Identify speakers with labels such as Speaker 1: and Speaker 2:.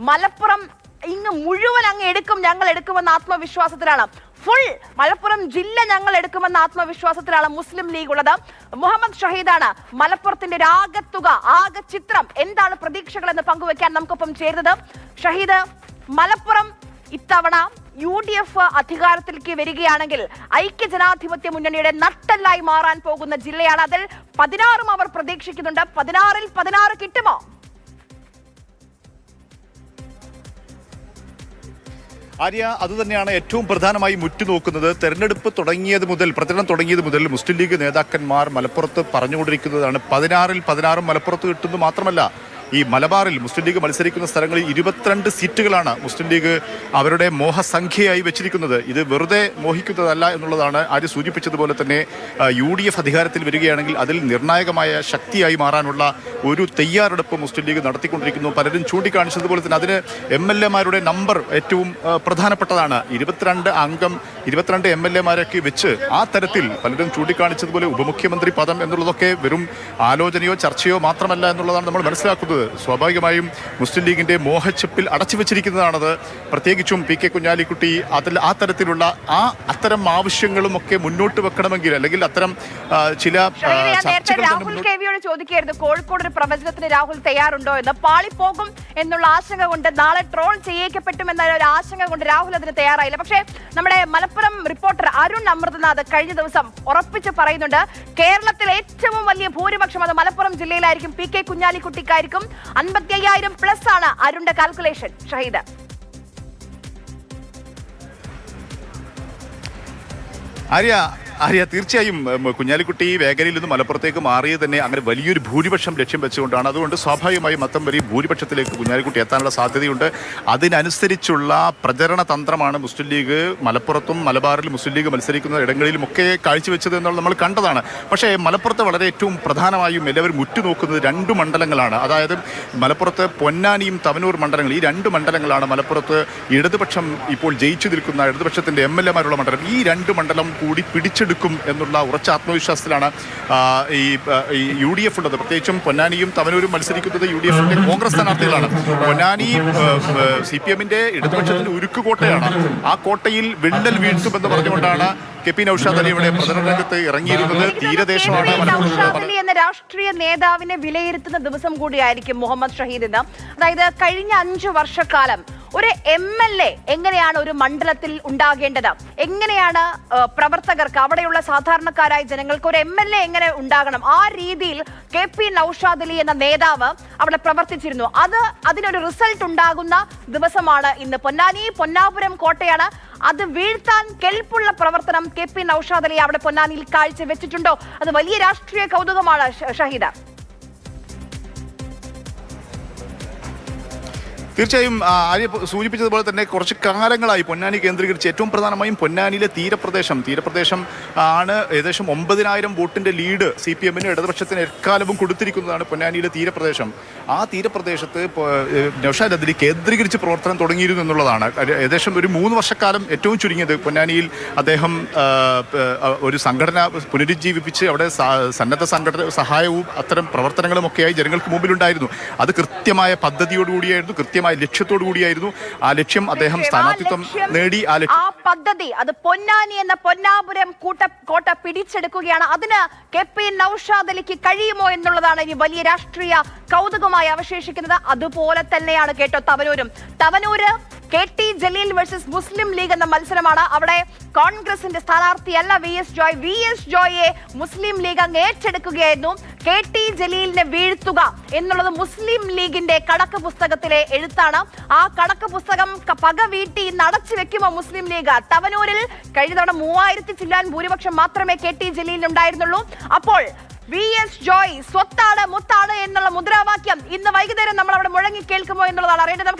Speaker 1: മലപ്പുറം ഇങ്ങ് മുഴുവൻ അങ്ങ് എടുക്കും, ഞങ്ങൾ എടുക്കുമെന്ന ആത്മവിശ്വാസത്തിലാണ്. ഫുൾ മലപ്പുറം ജില്ല ഞങ്ങൾ എടുക്കുമെന്ന ആത്മവിശ്വാസത്തിലാണ് മുസ്ലിം ലീഗ് ഉള്ളത്. മുഹമ്മദ് ഷഹീദാണ് മലപ്പുറത്തിന്റെ ഒരു ആകത്തുക, ആകെ ചിത്രം എന്താണ് പ്രതീക്ഷകൾ എന്ന് പങ്കുവെക്കാൻ നമുക്കൊപ്പം ചേരുന്നത്. ഷഹീദ്, മലപ്പുറം ഇത്തവണ UDF അധികാരത്തിലേക്ക് വരികയാണെങ്കിൽ ഐക്യജനാധിപത്യ മുന്നണിയുടെ നട്ടെല്ലായി മാറാൻ പോകുന്ന ജില്ലയാണ്. അതിൽ 16 അവർ പ്രതീക്ഷിക്കുന്നുണ്ട്. 16-ൽ 16 കിട്ടുമോ?
Speaker 2: ആര്യ, അതുതന്നെയാണ് ഏറ്റവും പ്രധാനമായി മുറ്റുനോക്കുന്നത്. തെരഞ്ഞെടുപ്പ് തുടങ്ങിയത് മുതൽ, പ്രചരണം തുടങ്ങിയത് മുതൽ മുസ്ലിം ലീഗ് നേതാക്കന്മാർ മലപ്പുറത്ത് പറഞ്ഞുകൊണ്ടിരിക്കുന്നതാണ് 16-ൽ 16 മലപ്പുറത്ത് കിട്ടുന്നു. മാത്രമല്ല, ഈ മലബാറിൽ മുസ്ലിം ലീഗ് മത്സരിക്കുന്ന സ്ഥലങ്ങളിൽ 22 സീറ്റുകളാണ് മുസ്ലിം ലീഗ് അവരുടെ മോഹസംഖ്യയായി വെച്ചിരിക്കുന്നത്. ഇത് വെറുതെ മോഹിക്കുന്നതല്ല എന്നുള്ളതാണ്. ആര്യ സൂചിപ്പിച്ചതുപോലെ തന്നെ UDF അധികാരത്തിൽ വരികയാണെങ്കിൽ അതിൽ നിർണായകമായ ശക്തിയായി മാറാനുള്ള ഒരു തയ്യാറെടുപ്പ് മുസ്ലിം ലീഗ് നടത്തിക്കൊണ്ടിരിക്കുന്നു. പലരും ചൂണ്ടിക്കാണിച്ചതുപോലെ തന്നെ അതിന് MLA-മാരുടെ നമ്പർ ഏറ്റവും പ്രധാനപ്പെട്ടതാണ്. 22 MLA-മാരൊക്കെ വെച്ച് ആ തരത്തിൽ പലരും ചൂണ്ടിക്കാണിച്ചതുപോലെ ഉപമുഖ്യമന്ത്രി പദം എന്നുള്ളതൊക്കെ വെറും ആലോചനയോ ചർച്ചയോ മാത്രമല്ല എന്നുള്ളതാണ് നമ്മൾ മനസ്സിലാക്കുന്നത്. സ്വാഭാവികമായും മുസ്ലിം ലീഗിന്റെ മോഹച്ചപ്പിൽ അടച്ചു വെച്ചിരിക്കുന്നതാണത്. പ്രത്യേകിച്ചും PK കുഞ്ഞാലിക്കുട്ടി ആ തരത്തിലുള്ള അത്തരം ആവശ്യങ്ങളും ഒക്കെ മുന്നോട്ട് വെക്കണമെങ്കിൽ, അല്ലെങ്കിൽ അത്തരം ചില
Speaker 1: രാഹുൽ കെവിയോട് ചോദിക്കായിരുന്നു, കോഴിക്കോട് ഒരു പ്രവചനത്തിന് രാഹുൽ തയ്യാറുണ്ടോ എന്ന്. പാളിപ്പോകും എന്നുള്ള ആശങ്ക കൊണ്ട്, നാളെ ട്രോൾ ചെയ്യപ്പെട്ടും എന്ന ഒരു ആശങ്ക കൊണ്ട് രാഹുൽ അതിന് തയ്യാറായില്ല. പക്ഷേ നമ്മുടെ മലപ്പുറം റിപ്പോർട്ടർ അരുൺ അമൃതനാഥ് കഴിഞ്ഞ ദിവസം ഉറപ്പിച്ച് പറയുന്നുണ്ട്, കേരളത്തിൽ ഏറ്റവും വലിയ ഭൂരിപക്ഷം അത് മലപ്പുറം ജില്ലയിലായിരിക്കും, PK കുഞ്ഞാലിക്കുട്ടിക്കായിരിക്കും. 55,000+ ആണ് അരുണിന്റെ കാൽക്കുലേഷൻ. ഷഹീദ്,
Speaker 2: ആര്യ, തീർച്ചയായും കുഞ്ഞാലിക്കുട്ടി വേഗനയിൽ നിന്ന് മലപ്പുറത്തേക്ക് മാറിയത് തന്നെ അങ്ങനെ വലിയൊരു ഭൂരിപക്ഷം ലക്ഷ്യം വെച്ചുകൊണ്ടാണ്. അതുകൊണ്ട് സ്വാഭാവികമായും മൊത്തം വരെ ഭൂരിപക്ഷത്തിലേക്ക് കുഞ്ഞാലിക്കുട്ടി എത്താനുള്ള സാധ്യതയുണ്ട്. അതിനനുസരിച്ചുള്ള പ്രചരണ തന്ത്രമാണ് മുസ്ലിം ലീഗ് മലപ്പുറത്തും മലബാറിൽ മുസ്ലിം ലീഗ് മത്സരിക്കുന്ന ഇടങ്ങളിലുമൊക്കെ കാഴ്ചവെച്ചത് എന്നുള്ളത് നമ്മൾ കണ്ടതാണ്. പക്ഷേ മലപ്പുറത്ത് വളരെ ഏറ്റവും പ്രധാനമായും എല്ലാവരും ഉറ്റുനോക്കുന്നത് 2 മണ്ഡലങ്ങളാണ്. അതായത് മലപ്പുറത്ത് പൊന്നാനിയും തവനൂർ മണ്ഡലങ്ങൾ, ഈ 2 മണ്ഡലങ്ങളാണ് മലപ്പുറത്ത് ഇടതുപക്ഷം ഇപ്പോൾ ജയിച്ചു നിൽക്കുന്ന ഇടതുപക്ഷത്തിന്റെ MLA-മാരുള്ള മണ്ഡലം. ഈ 2 മണ്ഡലം കൂടി പിടിച്ചെടുക്കും എന്നുള്ള ഉറച്ച ആത്മവിശ്വാസത്തിലാണ് ഈ UDF ഉള്ളത്. പ്രത്യേകിച്ചും പൊന്നാനിയും തവനൂരും മത്സരിക്കുന്നത് UDF-ന്റെ കോൺഗ്രസ് സ്ഥാനാർത്ഥികളാണ്. പൊന്നാനി CPM-ന്റെ ഇടതുപക്ഷത്തിന്റെ ഉരുക്കുകോട്ടയാണ്. ആ കോട്ടയിൽ വിള്ളൽ വീഴ്ത്തുമെന്ന് പറഞ്ഞുകൊണ്ടാണ് KP നൗഷാദ് അലിയുടെ പ്രചരണ രംഗത്ത് ഇറങ്ങിയിരുന്നത്. തീരദേശമാണ്
Speaker 1: എന്ന രാഷ്ട്രീയ നേതാവിനെ വിലയിരുത്തുന്ന ദിവസം കൂടിയായിരിക്കും മുഹമ്മദ് ഷഹീദ് എന്ന്. അതായത് കഴിഞ്ഞ 5 വർഷക്കാലം ഒരു MLA എങ്ങനെയാണ് ഒരു മണ്ഡലത്തിൽ ഉണ്ടാകേണ്ടത്, എങ്ങനെയാണ് പ്രവർത്തകർക്ക്, അവിടെയുള്ള സാധാരണക്കാരായ ജനങ്ങൾക്ക് ഒരു MLA എങ്ങനെ ഉണ്ടാകണം, ആ രീതിയിൽ KP നൗഷാദ് അലി എന്ന നേതാവ് അവിടെ പ്രവർത്തിച്ചിരുന്നു. അതിനൊരു റിസൾട്ട് ഉണ്ടാകുന്ന ദിവസമാണ് ഇന്ന്. പൊന്നാപുരം കോട്ടയാണ്. അത് വീഴ്ത്താൻ കെൽപ്പുള്ള പ്രവർത്തനം KP നൗഷാദ് അലി അവിടെ പൊന്നാനിയിൽ കാഴ്ച വെച്ചിട്ടുണ്ടോ? അത് വലിയ രാഷ്ട്രീയ കൗതുകമാണ് ഷഹീദ.
Speaker 2: തീർച്ചയായും ആര്യ സൂചിപ്പിച്ചതുപോലെ തന്നെ കുറച്ച് കാലങ്ങളായി പൊന്നാനി കേന്ദ്രീകരിച്ച് ഏറ്റവും പ്രധാനമായും പൊന്നാനിയിലെ തീരപ്രദേശം ആണ് ഏകദേശം 9,000 വോട്ടിന്റെ ലീഡ് CPM-ന് ഇടതുപക്ഷത്തിന് എക്കാലവും കൊടുത്തിരിക്കുന്നതാണ് പൊന്നാനിയിലെ തീരപ്രദേശം. ആ തീരപ്രദേശത്ത് നൗഷാദ് അലി കേന്ദ്രീകരിച്ച് പ്രവർത്തനം തുടങ്ങിയിരുന്നു എന്നുള്ളതാണ്. ഏകദേശം ഒരു 3 വർഷക്കാലം ഏറ്റവും ചുരുങ്ങിയത് പൊന്നാനിയിൽ അദ്ദേഹം ഒരു സംഘടന പുനരുജ്ജീവിപ്പിച്ച് അവിടെ സന്നദ്ധ സംഘടന സഹായവും അത്തരം പ്രവർത്തനങ്ങളും ഒക്കെയായി ജനങ്ങൾക്ക് മുമ്പിലുണ്ടായിരുന്നു. അത് കൃത്യമായ പദ്ധതിയോടുകൂടിയായിരുന്നു, കൃത്യമായ ലക്ഷ്യത്തോടു കൂടിയായിരുന്നു. ആ ലക്ഷ്യം അദ്ദേഹം സ്ഥാനാർത്ഥിത്വം നേടി. ആ
Speaker 1: പദ്ധതി അത് പൊന്നാനി എന്ന പൊന്നാപുരം കോട്ട പിടിച്ചെടുക്കുകയാണ്. അതിന് KP നൗഷാദ് അലിക്ക് കഴിയുമോ എന്നുള്ളതാണ് ഇനി വലിയ രാഷ്ട്രീയ കൗതുകമായി അവശേഷിക്കുന്നത്. അതുപോലെ തന്നെയാണ് കേട്ടോ തവനൂര് KT ജലീൽ വേഴ്സസ് മുസ്ലിം ലീഗ് എന്ന മത്സരമാണ്. അവിടെ കോൺഗ്രസിന്റെ സ്ഥാനാർത്ഥിയല്ല VS ജോയിയെ മുസ്ലിം ലീഗ് അങ്ങ് ഏറ്റെടുക്കുകയായിരുന്നു. KT ജലീലിനെ വീഴ്ത്തുക എന്നുള്ളത് മുസ്ലിം ലീഗിന്റെ കണക്ക് പുസ്തകത്തിലെ എഴുത്താണ്. ആ കണക്ക് പുസ്തകം പക വീട്ടി നടച്ചു വെക്കുമോ മുസ്ലിം ലീഗ്? തവനൂരിൽ കഴിഞ്ഞ തവണ 3000 ചില്ലാൻ ഭൂരിപക്ഷം മാത്രമേ KT ജലീലിന് ഉണ്ടായിരുന്നുള്ളൂ. അപ്പോൾ VS ജോയ് സ്വത്താണ് മുത്താണ് എന്നുള്ള മുദ്രാവാക്യം ഇന്ന് വൈകുന്നേരം നമ്മൾ അവിടെ മുഴങ്ങി കേൾക്കുമോ എന്നുള്ളതാണ് അറിയേണ്ടത്.